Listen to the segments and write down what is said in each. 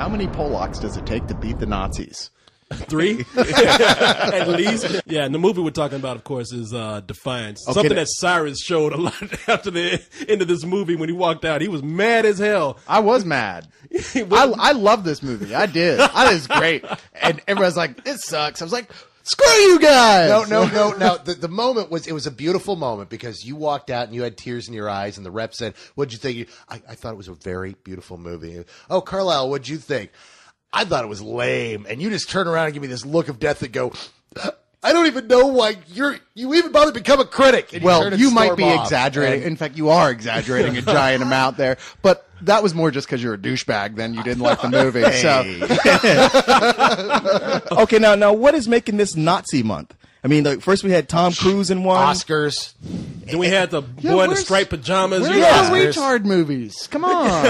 How many Polacks does it take to beat the Nazis? 3 at least. Yeah, and the movie we're talking about, of course, is Defiance. Okay, Something that Cyrus showed a lot after the end of this movie. When he walked out, he was mad as hell. I was mad. I love this movie. I did. I was great. And everyone's like, "It sucks." I was like, "Screw you guys!" No. The moment was a beautiful moment because you walked out and you had tears in your eyes, and the rep said, "What'd you think?" I thought it was a very beautiful movie. Oh, Carlisle, what'd you think? I thought it was lame. And you just turn around and give me this look of death and go, I don't even know why you even bother to become a critic. And Well, you might be exaggerating. In fact, you are exaggerating a giant amount there. But that was more just because you're a douchebag than you didn't like the movie. So. Okay, now what is making this Nazi month? I mean, first we had Tom Cruise in one. Oscars. Then we had the boy in the striped pajamas. Where's the retard movies? Come on.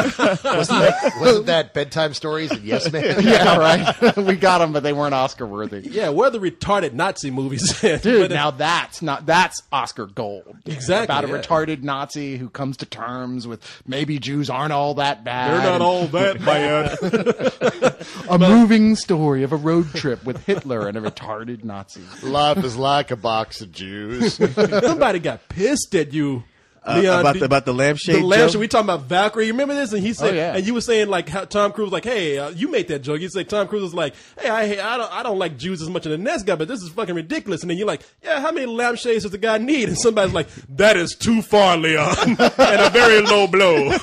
Wasn't that Bedtime Stories and Yes Man? Yeah, right. We got them, but they weren't Oscar worthy. Yeah, where are the retarded Nazi movies? Dude, now that's Oscar gold. Exactly. About a retarded Nazi who comes to terms with maybe Jews aren't all that bad. They're not all that bad. A moving story of a road trip with Hitler and a retarded Nazi. Life is like a box of Jews. Somebody got pissed at you, Leon, about the lampshade. The lampshade. We talking about Valkyrie. You remember this? And he said, yeah. And you were saying like how Tom Cruise was like, hey, you made that joke. You said Tom Cruise was like, hey, I don't like Jews as much as the next guy, but this is fucking ridiculous. And then you're like, yeah, how many lampshades does the guy need? And somebody's like, that is too far, Leon, and a very low blow.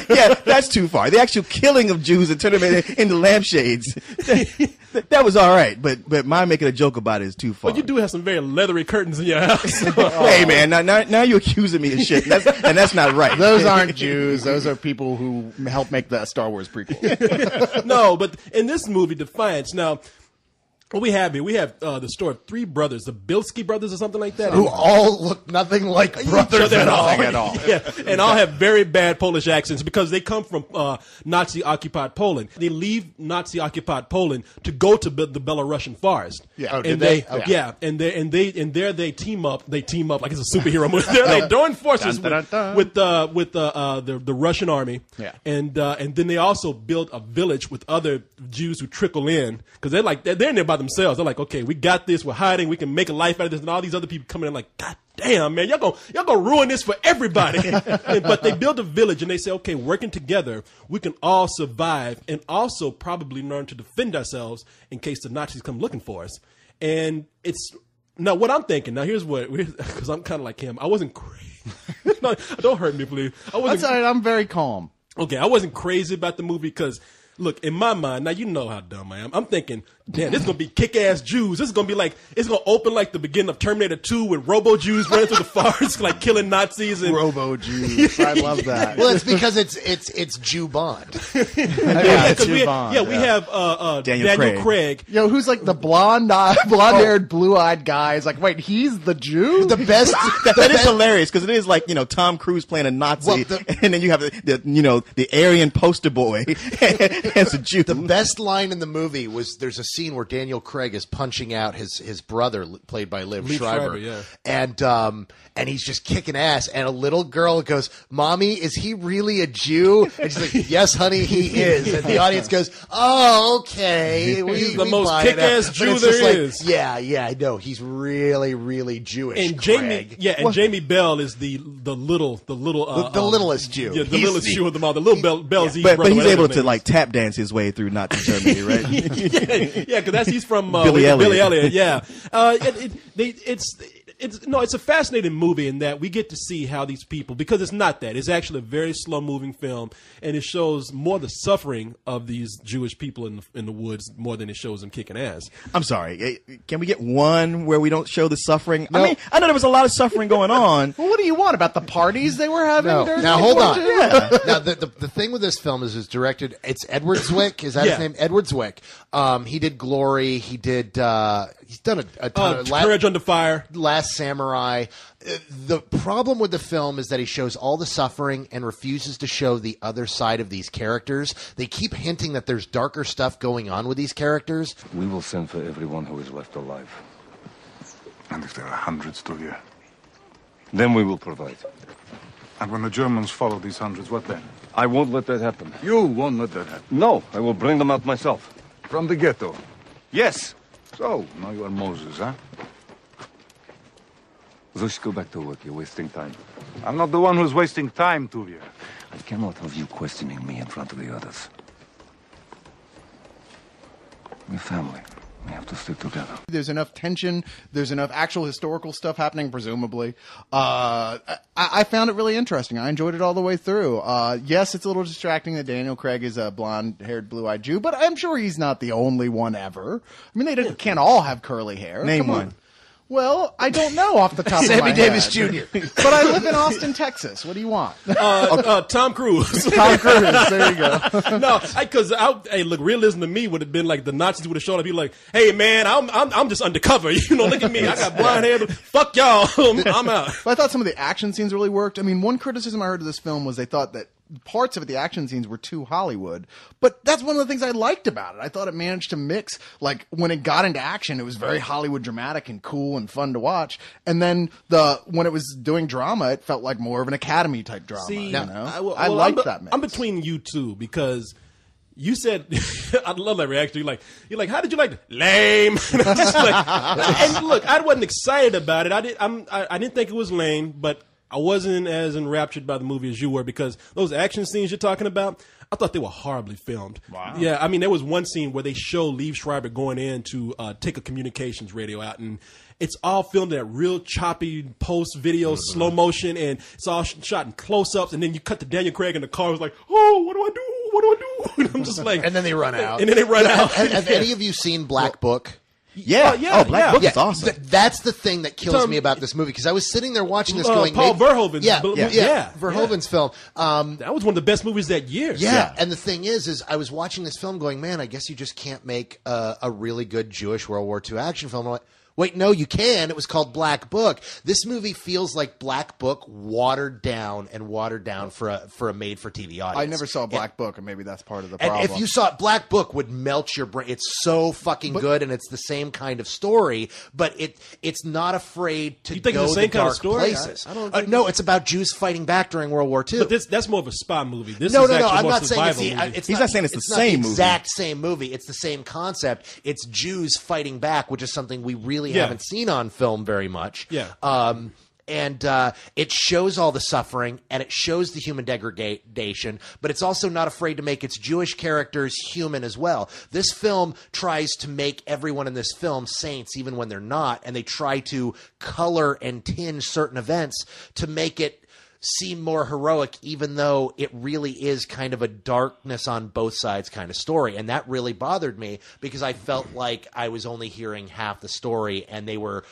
Yeah, that's too far. The actual killing of Jews and turning them into lampshades. That was all right, but my making a joke about it is too far. But you do have some very leathery curtains in your house. Hey man, now you're accusing me of shit, and that's not right. Those aren't Jews. Those are people who helped make the Star Wars prequel. No, but in this movie, Defiance, now, what we have here, we have the story of 3 brothers, the Bilski brothers or something like that. Who all look nothing like brothers at all. Yeah, and all have very bad Polish accents because they come from Nazi-occupied Poland. They leave Nazi-occupied Poland to go to the Belarusian forest. Yeah. Oh, and did they? they? Yeah, and there they team up. They team up like it's a superhero movie. They join forces with the Russian army. Yeah. And then they also build a village with other Jews who trickle in because they're in there by themselves. They're like, okay, we got this. We're hiding. We can make a life out of this. And all these other people coming in like, God damn, man, y'all gonna ruin this for everybody. But they build a village and they say, okay, working together, we can all survive and also probably learn to defend ourselves in case the Nazis come looking for us. And it's now what I'm thinking. Now here's what, because I'm kind of like him. I wasn't crazy. No, don't hurt me, please. That's all right. I'm very calm. Okay, I wasn't crazy about the movie because, look, in my mind, now you know how dumb I am. I'm thinking, damn, this is going to be kick-ass Jews. This is going to be like, it's going to open like the beginning of Terminator 2 with Robo-Jews running through the forest, like killing Nazis. And Robo-Jews. I love that. Well, it's because it's Jew Bond. Yeah, it's Jew Bond. We have Daniel Craig. Yo, who's like the blonde-haired, blue-eyed guy. Is like, wait, he's the Jew? The best. That is hilarious because it is like, Tom Cruise playing a Nazi, and then you have the Aryan poster boy as a Jew. The best line in the movie was there's a scene where Daniel Craig is punching out his brother, played by Liv Schreiber, yeah. And he's just kicking ass. And a little girl goes, "Mommy, is he really a Jew?" And she's like, "Yes, honey, he is." And the audience goes, "Oh, okay." He's the most kick-ass Jew there is. Yeah, I know. He's really, really Jewish. And Craig. Jamie Bell is the littlest Jew. Yeah, the littlest Jew of them all. The little Bell's but he's able to like tap dance his way through Nazi Germany, right? Yeah, because he's from Billy Elliot. Yeah, it's a fascinating movie in that we get to see how these people, because it's not that. It's actually a very slow-moving film, and it shows more the suffering of these Jewish people in the woods more than it shows them kicking ass. I'm sorry. Can we get one where we don't show the suffering? No. I mean, I know there was a lot of suffering going on. Well, what do you want about the parties they were having? No. during Now, the hold on. Yeah. Now, the thing with this film is it's directed. It's Edward Zwick. Is that his name? Edward Zwick. He did Glory. He did. He's done a ton of Courage Under Fire. Last Samurai. The problem with the film is that he shows all the suffering and refuses to show the other side of these characters. They keep hinting that there's darker stuff going on with these characters. We will send for everyone who is left alive. And if there are hundreds still here? Then we will provide. And when the Germans follow these hundreds, what then? I won't let that happen. You won't let that happen. No, I will bring them out myself. From the ghetto. Yes. So, now you are Moses, huh? Zush, go back to work. You're wasting time. I'm not the one who's wasting time, Tuvia. I cannot have you questioning me in front of the others. We're family. We have to stick together. There's enough tension. There's enough actual historical stuff happening, presumably. I found it really interesting. I enjoyed it all the way through. Yes, it's a little distracting that Daniel Craig is a blonde-haired, blue-eyed Jew, but I'm sure he's not the only one ever. I mean, can't all have curly hair. Name Come on. one. Well, I don't know off the top of my Sammy head. Davis Jr. But I live in Austin, Texas. What do you want? Tom Cruise. Tom Cruise. There you go. No, because hey, look, realism to me would have been like the Nazis would have shown up. Be like, hey man, I'm just undercover. You know, look at me. I got blonde hair. Fuck y'all. I'm out. But I thought some of the action scenes really worked. I mean, one criticism I heard of this film was they thought that parts of it, the action scenes, were too Hollywood. But that's one of the things I liked about it. I thought it managed to mix, like, when it got into action, it was very Hollywood dramatic and cool and fun to watch. And then when it was doing drama, it felt like more of an Academy type drama. See, you know? well, I liked I'm, that mix. I'm between you two because you said I love that reaction. You're like, how did you like it? Lame. And I was just like, and look, I wasn't excited about it. I didn't think it was lame, but I wasn't as enraptured by the movie as you were because those action scenes you're talking about, I thought they were horribly filmed. Wow. Yeah, I mean, there was one scene where they show Liev Schreiber going in to take a communications radio out, and it's all filmed at real choppy post-video slow motion, and it's all shot in close-ups, and then you cut to Daniel Craig in the car. It's like, oh, what do I do? What do I do? And I'm just like... And then they run out. And then they run out. Have any of you seen Black Book? Yeah. yeah, Oh, Black yeah. Book is awesome. That's the thing that kills me about this movie because I was sitting there watching this going, Paul Verhoeven's yeah, Verhoeven's film. That was one of the best movies that year. Yeah, and the thing is I was watching this film going, man, I guess you just can't make a really good Jewish World War II action film. I'm like, wait, no, you can. It was called Black Book. This movie feels like Black Book watered down for a made-for-TV audience. I never saw Black Book, and maybe that's part of the And problem. if you saw it, Black Book would melt your brain. It's so fucking good, and it's the same kind of story, but it's not afraid to You think go it's the same the kind of dark story? places. I don't think no, it's about Jews fighting back during World War II. But that's more of a spy movie. This No, is actually I'm more not saying survival movie. it's He's not saying it's the not same movie. exact same movie. It's the same concept. It's Jews fighting back, which is something we really haven't seen on film very much. Yeah. And it shows all the suffering and it shows the human degradation, but it's also not afraid to make its Jewish characters human as well. This film tries to make everyone in this film saints even when they're not, and they try to color and tinge certain events to make it seem more heroic, even though it really is kind of a darkness on both sides kind of story. And that really bothered me because I felt like I was only hearing half the story, and they were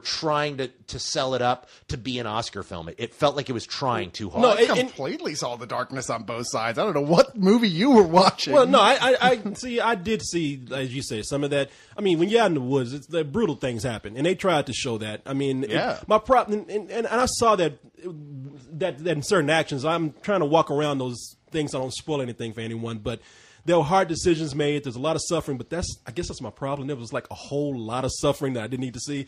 trying to sell it up to be an Oscar film. It felt like it was trying too hard. No, I completely saw the darkness on both sides. I don't know what movie you were watching. Well, no, I see. I did see, as you say, some of that. I mean, when you're out in the woods, the brutal things happen, and they tried to show that. I mean, Yeah. my problem, and I saw that in certain actions. I'm trying to walk around those things. I don't spoil anything for anyone, but there were hard decisions made. There's a lot of suffering, but I guess that's my problem. There was like a whole lot of suffering that I didn't need to see.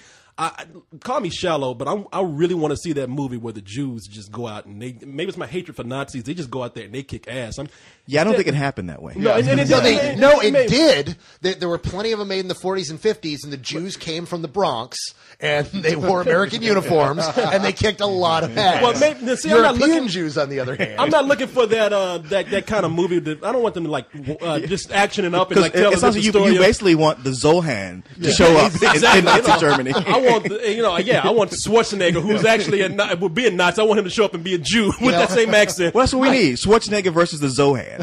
Call me shallow, but I really want to see that movie where the Jews just go out and maybe it's my hatred for Nazis. They just go out there and they kick ass. I don't think it happened that way. No, It did. There were plenty of them made in the 40s and 50s, and the Jews came from the Bronx, and they wore American uniforms, and they kicked a lot of ass. Well, maybe, see, I'm not European looking. Jews, on the other hand. I'm not looking for that kind of movie. I don't want them to like just actioning up and like tell it us sounds the like story. you basically want the Zohan to show up in Nazi Germany. I want, I want Schwarzenegger, who's actually would be a Nazi. I want him to show up and be a Jew with that same accent. Well, that's what we need. Schwarzenegger versus the Zohan.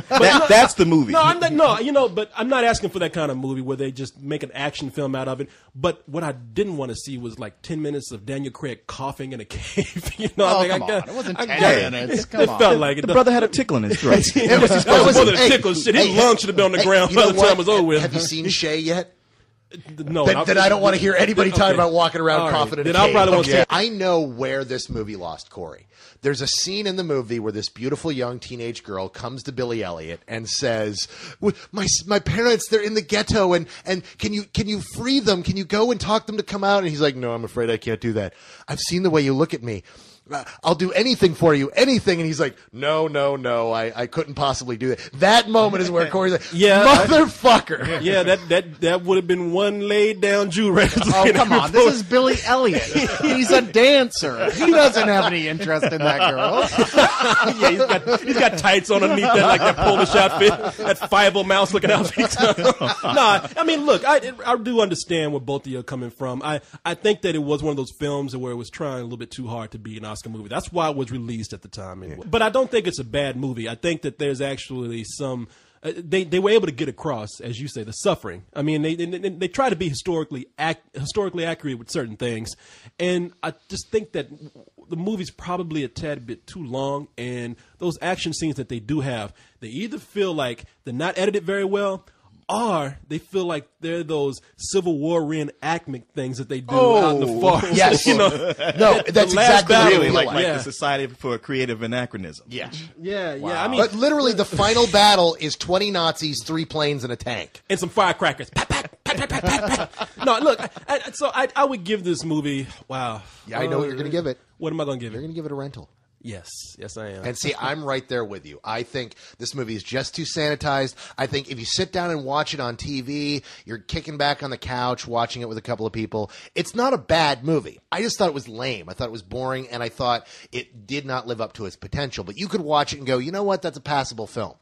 That's the movie. No, but I'm not asking for that kind of movie where they just make an action film out of it. But what I didn't want to see was like 10 minutes of Daniel Craig coughing in a cave. Come on. It wasn't 10 minutes. Come it on. felt like it. The brother had a tickle in his throat. That was more than a tickle. Shit, his lungs should have been on the ground you by know the time it what? was over with. Have you seen Shay yet? No, Then I don't want to hear anybody talking about walking around All right. coughing in a Then I'll cave. probably won't see it. I know where this movie lost Corey. There's a scene in the movie where this beautiful young teenage girl comes to Billy Elliot and says, "My parents, they're in the ghetto, and can you free them? Can you go and talk them to come out?" And he's like, "No, I'm afraid I can't do that. I've seen the way you look at me. I'll do anything for you, anything. And he's like, no, I couldn't possibly do that. That moment is where Corey's like, motherfucker. Yeah, that would have been one laid down Jew right there. Oh, come on. This is Billy Elliot. He's a dancer. He doesn't have any interest in that girl. Yeah, he's got tights on underneath that, like that Polish outfit, that fireball mouse looking outfit. Nah, I mean, look, I do understand where both of you are coming from. I think that it was one of those films where it was trying a little bit too hard to be an Oscar movie. That's why it was released at the time. Anyway. But I don't think it's a bad movie. I think that there's actually some. They were able to get across, as you say, the suffering. I mean, they try to be historically accurate with certain things, and I just think that the movie's probably a tad bit too long, and those action scenes that they do have, they either feel like they're not edited very well, or they feel like they're those Civil War reenactment things that they do out in the forest. Yes. You know, No, that's exactly what Really, it like like. the Society for Creative Anachronism. Yeah. yeah. I mean, But literally, the final battle is 20 Nazis, 3 planes, and a tank. and some firecrackers. Pat, pat, pat, pat, pat, pat, pat. No, look. I would give this movie. Wow. Yeah, I know what you're going to give it. What am I going to give You're it? going to give it a rental. Yes, I am. And see, I'm right there with you. I think this movie is just too sanitized. I think if you sit down and watch it on TV, you're kicking back on the couch, watching it with a couple of people, it's not a bad movie. I just thought it was lame. I thought it was boring, and I thought it did not live up to its potential. But you could watch it and go, you know what? That's a passable film.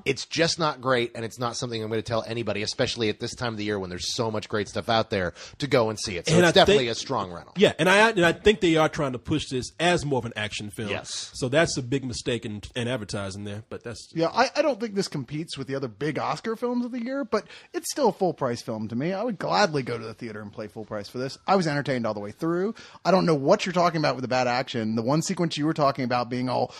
It's just not great, and it's not something I'm going to tell anybody, especially at this time of the year when there's so much great stuff out there, to go and see it. So And it's I definitely think- a strong rental. Yeah, and I think they are trying to push this as more of an action film. Yes. So that's a big mistake in advertising there. But that's Yeah, I don't think this competes with the other big Oscar films of the year, but it's still a full price film to me. I would gladly go to the theater and play full price for this. I was entertained all the way through. I don't know what you're talking about with the bad action. The one sequence you were talking about being all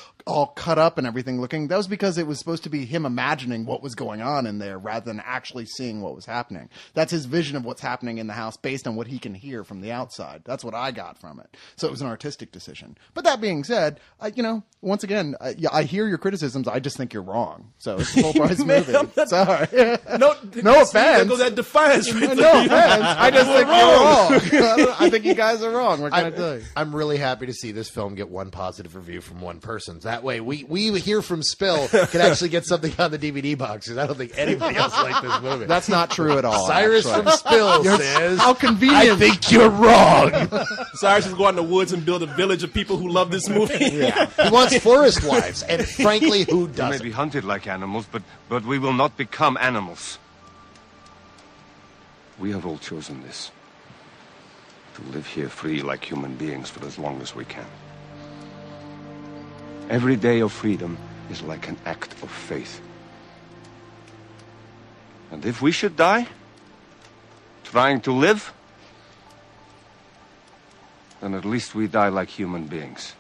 cut up and everything looking, that was because it was supposed to be him imagining what was going on in there rather than actually seeing what was happening. That's his vision of what's happening in the house based on what he can hear from the outside. That's what I got from it. So it was an artistic decision. But that being said, once again, I hear your criticisms. I just think you're wrong. So it's a full price Man, movie. I'm not- Sorry. no No offense. There goes that defiance right No there. offense. I just think you're wrong. I think you guys are wrong. What can I tell you? I'm really happy to see this film get one positive review from one person. That way, we hear from Spill can actually get something on the DVD box, because I don't think anybody else liked this movie. That's not true at all. Cyrus actually. from Spill says, How convenient. I think you're wrong. Cyrus is going to the woods and build a village of people who love this movie. He wants forest wives, and frankly, who We may doesn't? be hunted like animals, but we will not become animals. We have all chosen this. To live here free like human beings for as long as we can. Every day of freedom is like an act of faith. And if we should die, trying to live, then at least we die like human beings.